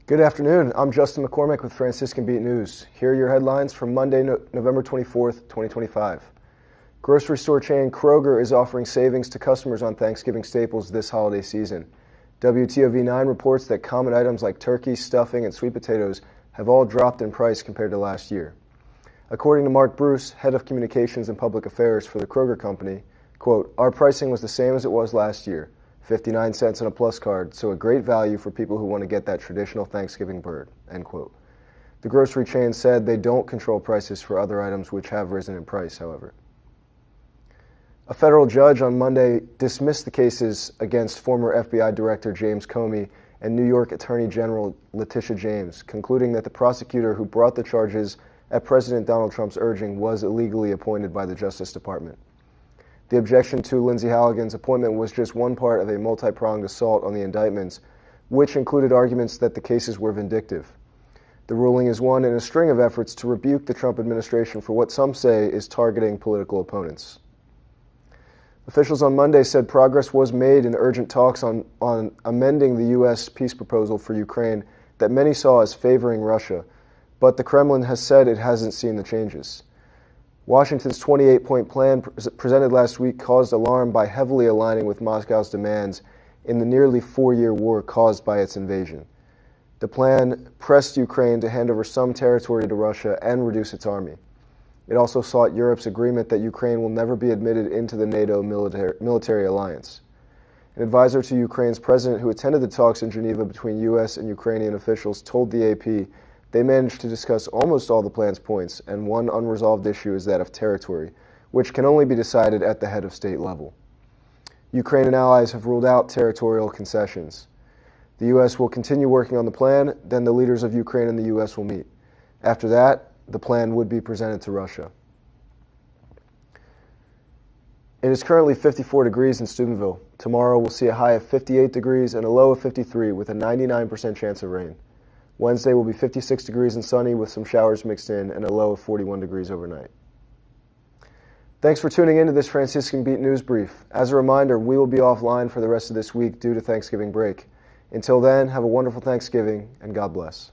Good afternoon. I'm Justin McCormick with Franciscan Beat News. Here are your headlines from Monday, November 24th, 2025. Grocery store chain Kroger is offering savings to customers on Thanksgiving staples this holiday season. WTOV9 reports that common items like turkey, stuffing, and sweet potatoes have all dropped in price compared to last year. According to Mark Bruce, head of communications and public affairs for the Kroger company, quote, "Our pricing was the same as it was last year. 59 cents on a Plus card, so a great value for people who want to get that traditional Thanksgiving bird," end quote. The grocery chain said they don't control prices for other items which have risen in price, however. A federal judge on Monday dismissed the cases against former FBI Director James Comey and New York Attorney General Letitia James, concluding that the prosecutor who brought the charges at President Donald Trump's urging was illegally appointed by the Justice Department. The objection to Lindsay Halligan's appointment was just one part of a multi-pronged assault on the indictments, which included arguments that the cases were vindictive. The ruling is one in a string of efforts to rebuke the Trump administration for what some say is targeting political opponents. Officials on Monday said progress was made in urgent talks on amending the U.S. peace proposal for Ukraine that many saw as favoring Russia, but the Kremlin has said it hasn't seen the changes. Washington's 28-point plan presented last week caused alarm by heavily aligning with Moscow's demands in the nearly four-year war caused by its invasion. The plan pressed Ukraine to hand over some territory to Russia and reduce its army. It also sought Europe's agreement that Ukraine will never be admitted into the NATO military alliance. An advisor to Ukraine's president who attended the talks in Geneva between U.S. and Ukrainian officials told the AP they managed to discuss almost all the plan's points, and one unresolved issue is that of territory, which can only be decided at the head of state level. Ukraine and allies have ruled out territorial concessions. The U.S. will continue working on the plan, then the leaders of Ukraine and the U.S. will meet. After that, the plan would be presented to Russia. It is currently 54 degrees in Steubenville. Tomorrow we'll see a high of 58 degrees and a low of 53 with a 99% chance of rain. Wednesday will be 56 degrees and sunny with some showers mixed in and a low of 41 degrees overnight. Thanks for tuning into this Franciscan Beat News Brief. As a reminder, we will be offline for the rest of this week due to Thanksgiving break. Until then, have a wonderful Thanksgiving and God bless.